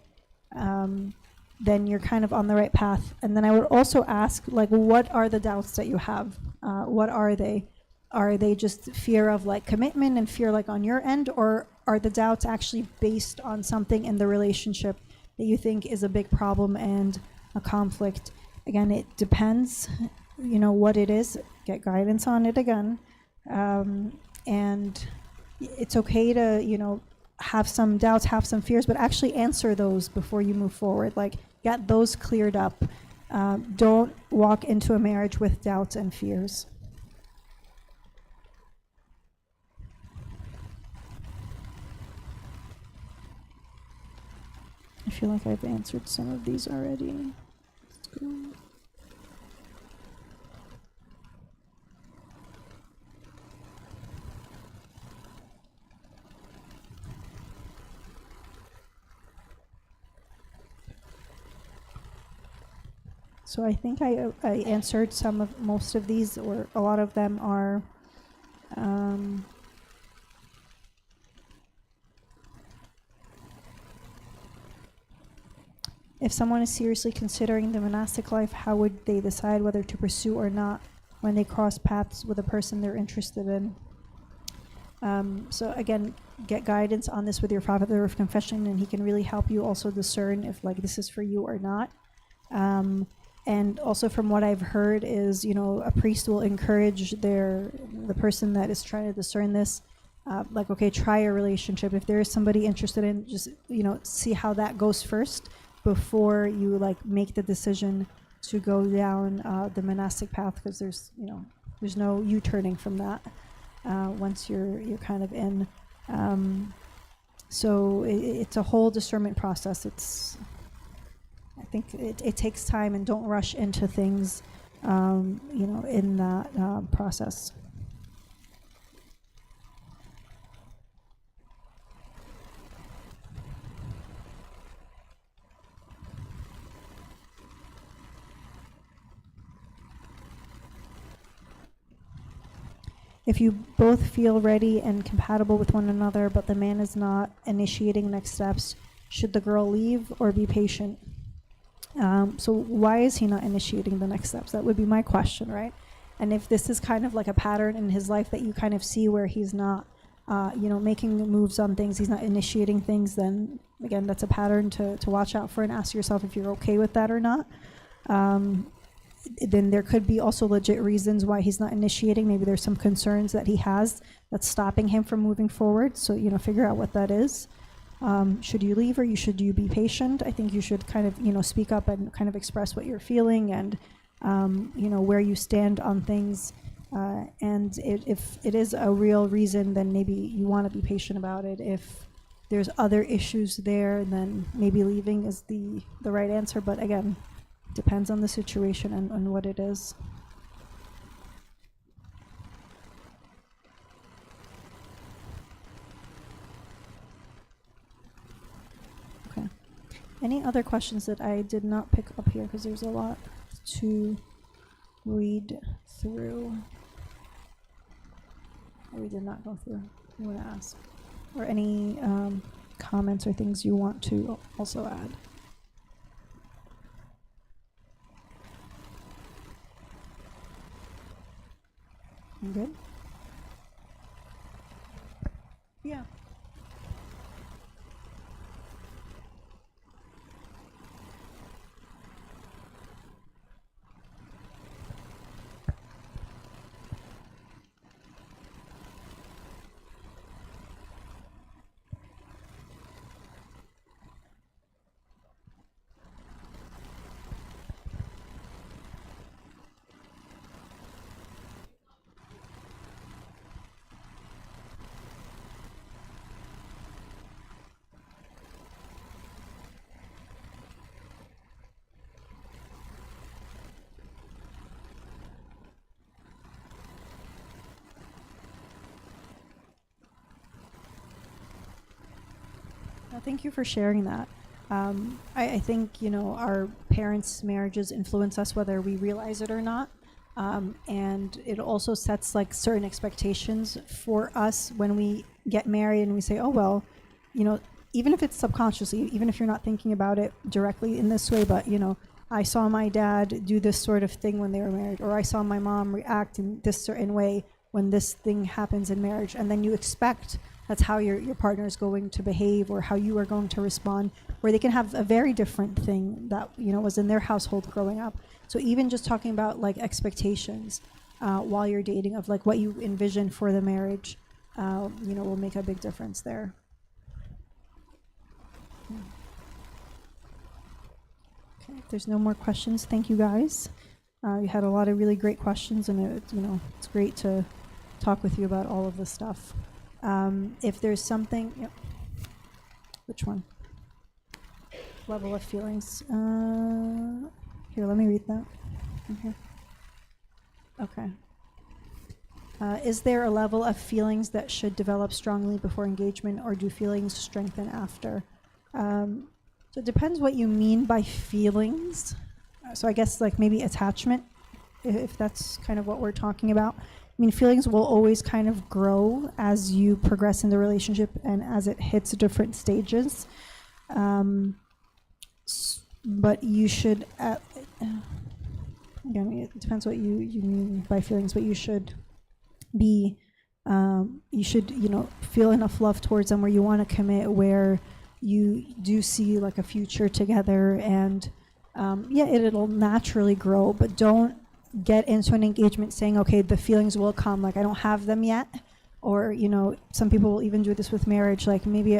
then you're kind of on the right path. And then I would also ask, like, what are the doubts that you have? What are they? Are they just fear of like commitment and fear like on your end, or are the doubts actually based on something in the relationship that you think is a big problem and a conflict? Again, it depends, what it is. Get guidance on it again. And it's okay to, have some doubts, have some fears, but actually answer those before you move forward. Like, get those cleared up. Don't walk into a marriage with doubts and fears. I feel like I've answered some of these already. Let's go. So I think I answered most of these, or a lot of them are if someone is seriously considering the monastic life, how would they decide whether to pursue or not when they cross paths with a person they're interested in? So again, get guidance on this with your father of confession, and he can really help you also discern if like this is for you or not. And also from what I've heard is, a priest will encourage the person that is trying to discern this, like, okay, try a relationship. If there is somebody interested in, just, see how that goes first before you like make the decision to go down the monastic path, because there's no U-turning from that once you're kind of in. So it's a whole discernment process. I think it takes time, and don't rush into things, in that process. If you both feel ready and compatible with one another, but the man is not initiating next steps, should the girl leave or be patient? So why is he not initiating the next steps? That would be my question, right? And if this is kind of like a pattern in his life that you kind of see where he's not, making moves on things, he's not initiating things, then again, that's a pattern to watch out for, and ask yourself if you're okay with that or not. Then there could be also legit reasons why he's not initiating. Maybe there's some concerns that he has that's stopping him from moving forward. So, figure out what that is. Should you leave, or should you be patient? I think you should kind of, speak up and kind of express what you're feeling, and, where you stand on things. And if it is a real reason, then maybe you want to be patient about it. If there's other issues there, then maybe leaving is the right answer. But again, depends on the situation and what it is. Okay. Any other questions that I did not pick up here? Because there's a lot to read through. We did not go through. You want to ask? Or any comments or things you want to also add? I'm good? Yeah. Thank you for sharing that. I think, our parents' marriages influence us whether we realize it or not. And it also sets like certain expectations for us when we get married and we say, oh, well, even if it's subconsciously, even if you're not thinking about it directly in this way, but, I saw my dad do this sort of thing when they were married, or I saw my mom react in this certain way when this thing happens in marriage. And then you expect that's how your partner is going to behave or how you are going to respond, where they can have a very different thing that, was in their household growing up. So even just talking about like expectations while you're dating of like what you envision for the marriage, will make a big difference there. Okay, if there's no more questions, thank you guys. You had a lot of really great questions, and it's great to talk with you about all of this stuff. If there's something, yep. Which one? Level of feelings. Here, let me read that. Okay. Okay. Is there a level of feelings that should develop strongly before engagement, or do feelings strengthen after? So it depends what you mean by feelings. So I guess like maybe attachment, if that's kind of what we're talking about. I mean, feelings will always kind of grow as you progress in the relationship and as it hits different stages. But you should, again, it depends what you mean by feelings, but you should be, feel enough love towards them where you want to commit, where you do see like a future together, and it'll naturally grow, but don't get into an engagement saying, okay, the feelings will come, like I don't have them yet. Or, some people will even do this with marriage, like maybe,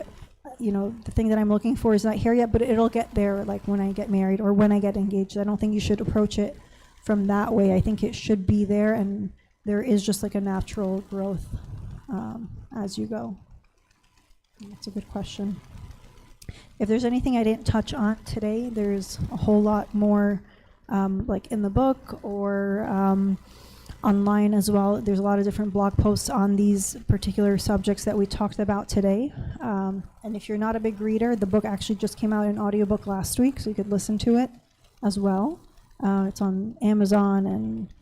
the thing that I'm looking for is not here yet, but it'll get there like when I get married or when I get engaged. I don't think you should approach it from that way. I think it should be there, and there is just like a natural growth as you go. That's a good question. If there's anything I didn't touch on today, there's a whole lot more like in the book or online as well. There's a lot of different blog posts on these particular subjects that we talked about today. And if you're not a big reader, the book actually just came out in audiobook last week, so you could listen to it as well. It's on Amazon and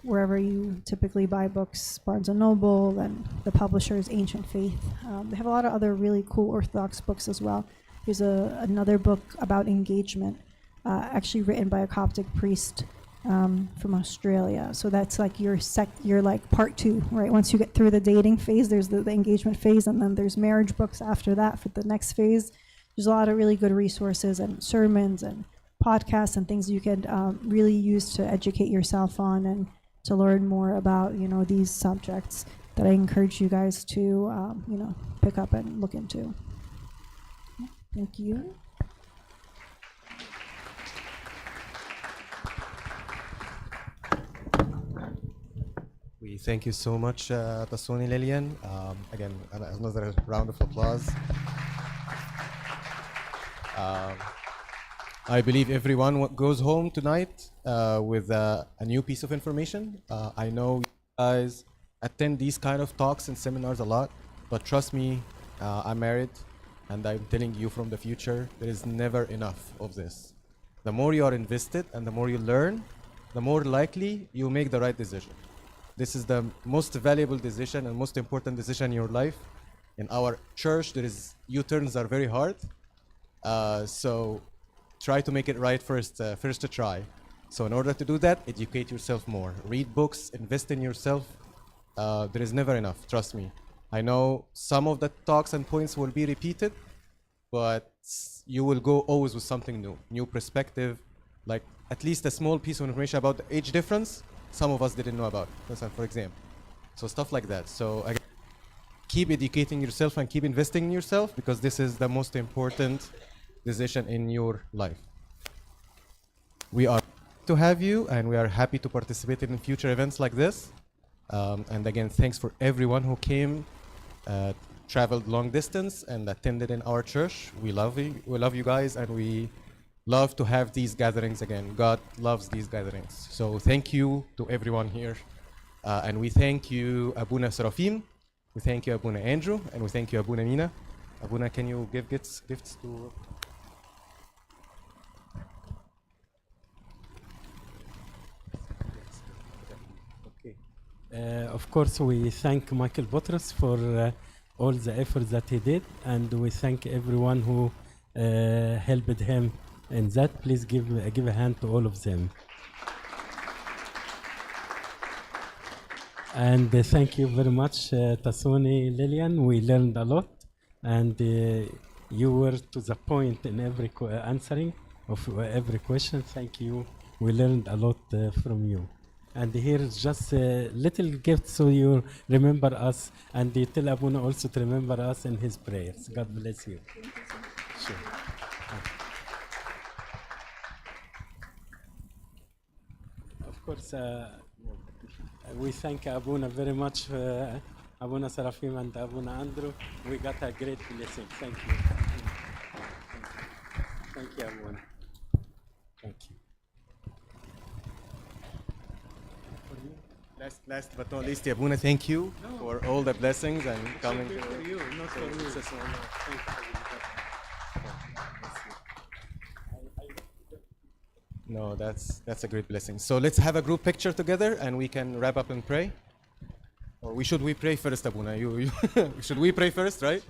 wherever you typically buy books, Barnes & Noble, and the publisher is Ancient Faith. They have a lot of other really cool Orthodox books as well. There's another book about engagement, actually written by a Coptic priest from Australia. So that's like your like part 2, right? Once you get through the dating phase, there's the engagement phase, and then there's marriage books after that for the next phase. There's a lot of really good resources and sermons and podcasts and things you could really use to educate yourself on and to learn more about, these subjects that I encourage you guys to, pick up and look into. Thank you. We thank you so much, Tasoni Lillian. Again, another round of applause. I believe everyone goes home tonight with a new piece of information. I know you guys attend these kind of talks and seminars a lot, but trust me, I'm married, and I'm telling you from the future, there is never enough of this. The more you are invested and the more you learn, the more likely you make the right decision. This is the most valuable decision and most important decision in your life. In our church, U-turns are very hard. So try to make it right first to try. So in order to do that, educate yourself more. Read books, invest in yourself. There is never enough, trust me. I know some of the talks and points will be repeated, but you will go always with something new perspective, like at least a small piece of information about the age difference some of us didn't know about, for example. So stuff like that. So again, keep educating yourself and keep investing in yourself, because this is the most important decision in your life. We are to have you, and we are happy to participate in future events like this. And again, thanks for everyone who came, traveled long distance and attended in our church. We love you. We love you guys, and we love to have these gatherings again. God loves these gatherings. So thank you to everyone here. And we thank you, Abuna Serafim. We thank you, Abuna Andrew, and we thank you, Abuna Mina. Abuna, can you give gifts to? Okay. Of course, we thank Michael Botros for all the efforts that he did, and we thank everyone who helped him in that. Please give a hand to all of them. And thank you very much, Tasoni, Lillian. We learned a lot, and you were to the point in every answering of every question. Thank you. We learned a lot from you. And here is just a little gift so you remember us, and you tell Abuna also to remember us in his prayers. God bless you. Sure. Of course, we thank Abuna very much, Abuna Sarafim and Abuna Andrew. We got a great blessing. Thank you. Thank you, Abuna. Thank you. Last but not least, Abuna, thank you for all the blessings and coming. For you, not for me. Thank you. No, that's a great blessing. So let's have a group picture together, and we can wrap up and pray. Or should we pray first, Abuna? You should we pray first, right?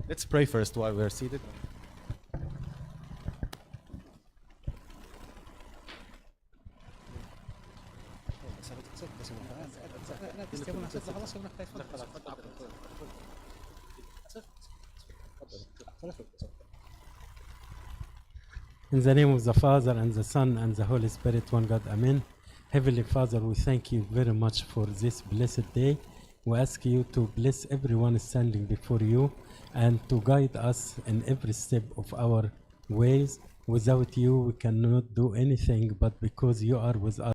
Let's pray first while we're seated. In the name of the Father, and the Son, and the Holy Spirit, one God, Amen. Heavenly Father, we thank you very much for this blessed day. We ask you to bless everyone standing before you and to guide us in every step of our ways. Without you, we cannot do anything, but because you are with us,